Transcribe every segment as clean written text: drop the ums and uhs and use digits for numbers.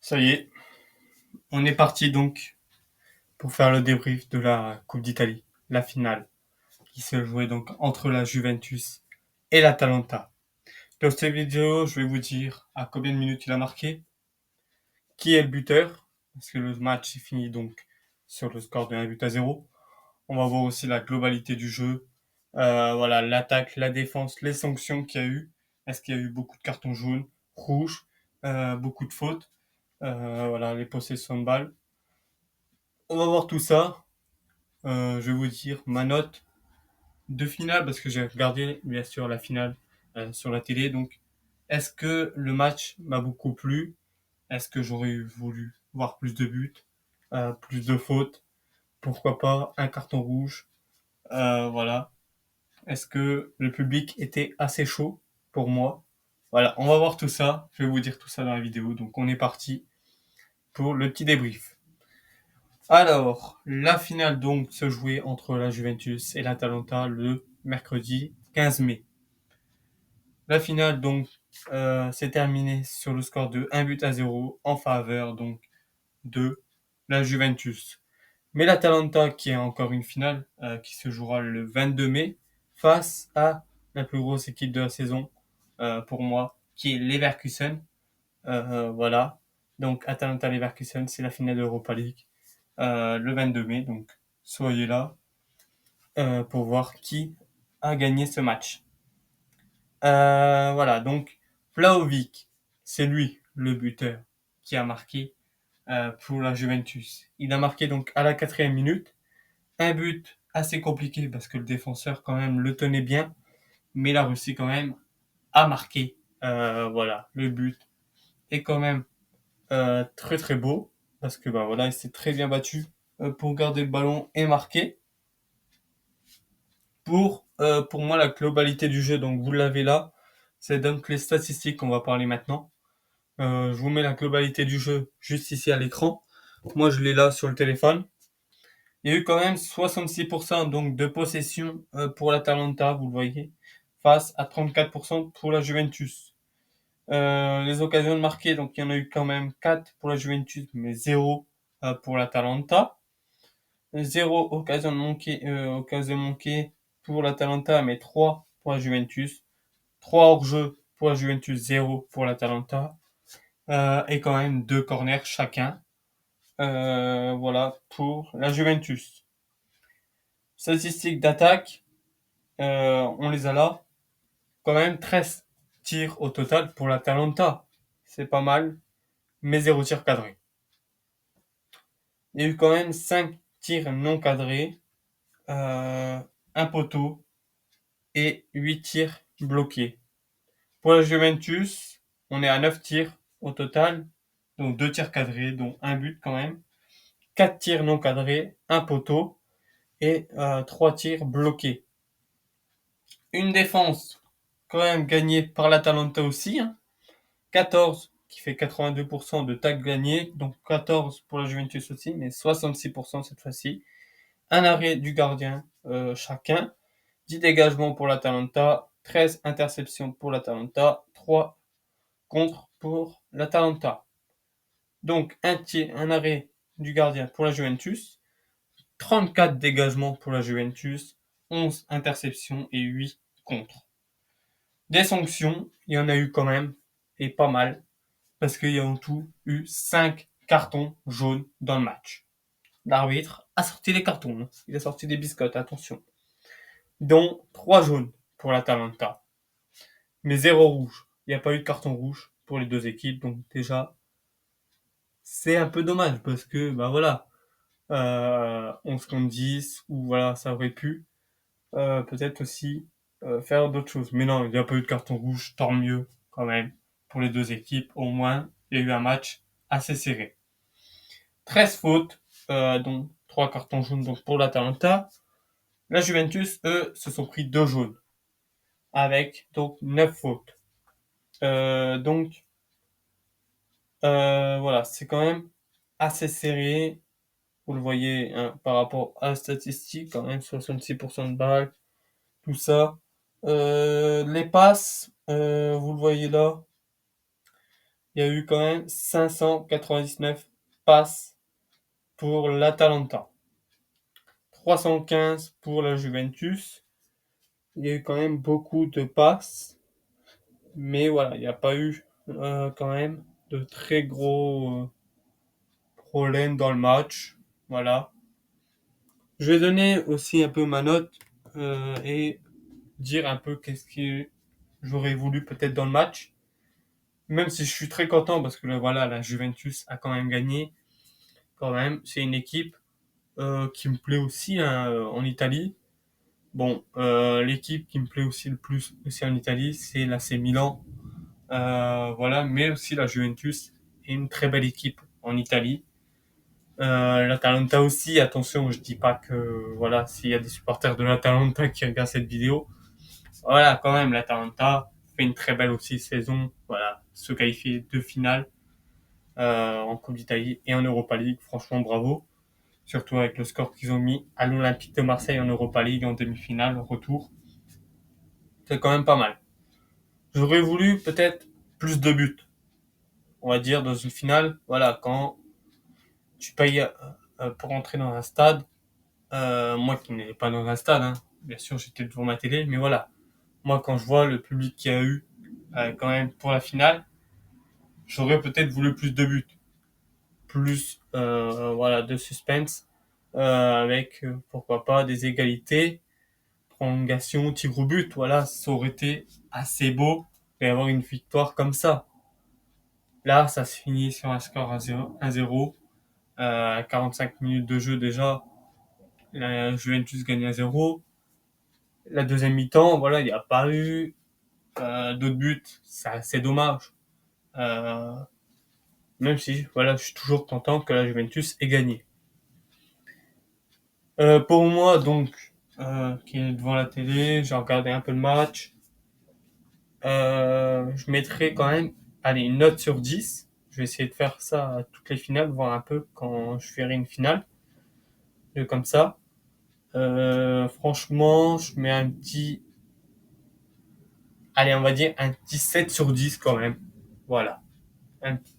Ça y est, on est parti donc pour faire le débrief de la Coupe d'Italie, la finale, qui se jouait donc entre la Juventus et l'Atalanta. Dans cette vidéo, je vais vous dire à combien de minutes il a marqué, qui est le buteur, parce que le match est fini donc sur le score de 1 but à 0. On va voir aussi la globalité du jeu, voilà, l'attaque, la défense, les sanctions qu'il y a eu. Est-ce qu'il y a eu beaucoup de cartons jaunes, rouges, beaucoup de fautes, voilà, les possessions de balles. On va voir tout ça. Je vais vous dire ma note de finale parce que j'ai regardé bien sûr la finale sur la télé. Donc, est-ce que le match m'a beaucoup plu? Est-ce que j'aurais voulu voir plus de buts, plus de fautes? Pourquoi pas un carton rouge? Voilà. Est-ce que le public était assez chaud pour moi? Voilà, on va voir tout ça. Je vais vous dire tout ça dans la vidéo. Donc, on est parti pour le petit débrief. Alors, la finale donc se jouait entre la Juventus et l'Atalanta le mercredi 15 mai. La finale donc s'est terminée sur le score de 1 but à 0 en faveur donc de la Juventus. Mais l'Atalanta qui est encore une finale qui se jouera le 22 mai face à la plus grosse équipe de la saison pour moi qui est Leverkusen. Voilà. Donc Atalanta-Leverkusen, c'est la finale de l'Europa League. Le 22 mai. Donc, soyez là pour voir qui a gagné ce match. Voilà, donc Vlahovic, c'est lui le buteur qui a marqué pour la Juventus. Il a marqué donc à la 4e minute un but assez compliqué parce que le défenseur quand même le tenait bien, mais il a réussi quand même à marquer. Voilà, le but est quand même très très beau parce que bah voilà, il s'est très bien battu pour garder le ballon et marquer. Pour moi, la globalité du jeu, donc vous l'avez là, c'est donc les statistiques qu'on va parler maintenant. Je vous mets la globalité du jeu juste ici à l'écran. Moi, je l'ai là sur le téléphone. Il y a eu quand même 66% donc de possession pour l'Atalanta, vous le voyez, face à 34% pour la Juventus. Les occasions de marquer, donc il y en a eu quand même 4 pour la Juventus, mais 0 pour l'Atalanta. 0 occasion manquée pour l'Atalanta, mais 3 pour la Juventus. 3 hors-jeu pour la Juventus, 0 pour l'Atalanta. Et quand même 2 corners chacun. Voilà pour la Juventus. Statistiques d'attaque, on les a là. Quand même 13 tirs au total pour l'Atalanta. C'est pas mal, mais 0 tir cadré. Il y a eu quand même 5 tirs non cadrés, un poteau et 8 tirs bloqués. Pour la Juventus, on est à 9 tirs au total, donc 2 tirs cadrés, dont un but quand même, 4 tirs non cadrés, un poteau et 3 tirs bloqués. Une défense quand même gagnée par l'Atalanta aussi, hein. 14 qui fait 82% de tacles gagnés, donc 14 pour la Juventus aussi, mais 66% cette fois-ci. Un arrêt du gardien chacun, 10 dégagements pour l'Atalanta, 13 interceptions pour l'Atalanta, 3 contre pour l'Atalanta. Donc un arrêt du gardien pour la Juventus, 34 dégagements pour la Juventus, 11 interceptions et 8 contre. Des sanctions, il y en a eu quand même, et pas mal, parce qu'il y a en tout eu 5 cartons jaunes dans le match. L'arbitre a sorti les cartons, hein. Il a sorti des biscottes, attention. Dont 3 jaunes pour l'Atalanta, mais 0 rouge. Il n'y a pas eu de carton rouge pour les deux équipes, donc déjà, c'est un peu dommage, parce que, bah voilà, 11 contre 10, ou voilà, ça aurait pu peut-être aussi faire d'autres choses. Mais non, il n'y a pas eu de carton rouge, tant mieux quand même pour les deux équipes. Au moins, il y a eu un match assez serré. 13 fautes, dont 3 cartons jaunes donc pour l'Atalanta. La Juventus, eux, se sont pris 2 jaunes, avec donc 9 fautes. Donc, voilà, c'est quand même assez serré. Vous le voyez hein, par rapport à la statistique, quand même 66% de balles, tout ça. Les passes, vous le voyez là, il y a eu quand même 599 passes pour l'Atalanta, 315 pour la Juventus. Il y a eu quand même beaucoup de passes, mais voilà, il n'y a pas eu quand même de très gros problèmes dans le match. Voilà. Je vais donner aussi un peu ma note et dire un peu qu'est-ce que j'aurais voulu peut-être dans le match. Même si je suis très content parce que voilà, la Juventus a quand même gagné. Quand même, c'est une équipe qui me plaît aussi hein, en Italie. Bon, l'équipe qui me plaît aussi le plus aussi en Italie, c'est l'AC Milan. Voilà, mais aussi la Juventus est une très belle équipe en Italie. L'Atalanta aussi, attention, je dis pas que voilà, s'il y a des supporters de l'Atalanta qui regardent cette vidéo, voilà, quand même, l'Atalanta fait une très belle aussi saison. Voilà, se qualifier de finale en Coupe d'Italie et en Europa League. Franchement, bravo. Surtout avec le score qu'ils ont mis à l'Olympique de Marseille en Europa League en demi-finale, retour. C'est quand même pas mal. J'aurais voulu peut-être plus de buts. On va dire dans une finale, voilà, quand tu payes pour entrer dans un stade, moi qui n'étais pas dans un stade, hein, bien sûr j'étais devant ma télé, mais voilà, moi quand je vois le public qu'il y a eu quand même pour la finale, j'aurais peut-être voulu plus de buts, plus voilà de suspense, avec pourquoi pas des égalités, prolongation, tir au but, voilà, ça aurait été assez beau d'avoir une victoire comme ça. Là, ça se finit sur un score 1-0, 45 minutes de jeu déjà, la Juventus gagne 1-0. La deuxième mi-temps, voilà, il n'y a pas eu d'autres buts, c'est assez dommage. Euh, Même si, voilà, je suis toujours content que la Juventus ait gagné. Pour moi, donc, qui est devant la télé, j'ai regardé un peu le match. Je mettrai quand même, allez, une note sur 10. Je vais essayer de faire ça à toutes les finales, voir un peu quand je ferai une finale, comme ça. Franchement, je mets un petit, allez, on va dire un petit 7 sur 10 quand même. Voilà.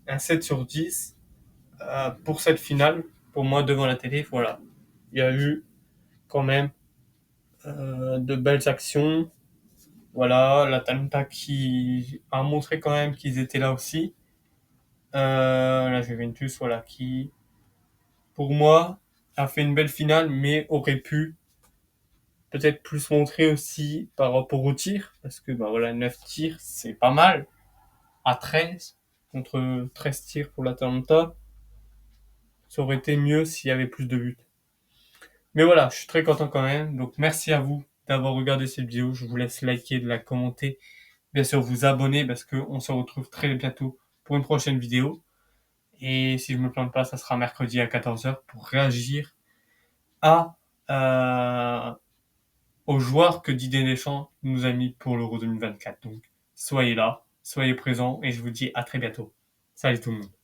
Un 7 sur 10 pour cette finale, pour moi devant la télé, voilà. Il y a eu quand même de belles actions. Voilà, l'Atalanta qui a montré quand même qu'ils étaient là aussi. La Juventus, voilà, qui, pour moi, a fait une belle finale, mais aurait pu peut-être plus montrer aussi par rapport aux tirs, parce que bah voilà, 9 tirs, c'est pas mal, à 13, contre 13 tirs pour l'Atalanta. Ça aurait été mieux s'il y avait plus de buts. Mais voilà, je suis très content quand même. Donc merci à vous d'avoir regardé cette vidéo. Je vous laisse liker, de la commenter. Bien sûr, vous abonner parce qu'on se retrouve très bientôt pour une prochaine vidéo. Et si je me plante pas, ça sera mercredi à 14h pour réagir à, euh, aux joueurs que Didier Deschamps nous a mis pour l'Euro 2024. Donc soyez là, soyez présents et je vous dis à très bientôt. Salut tout le monde.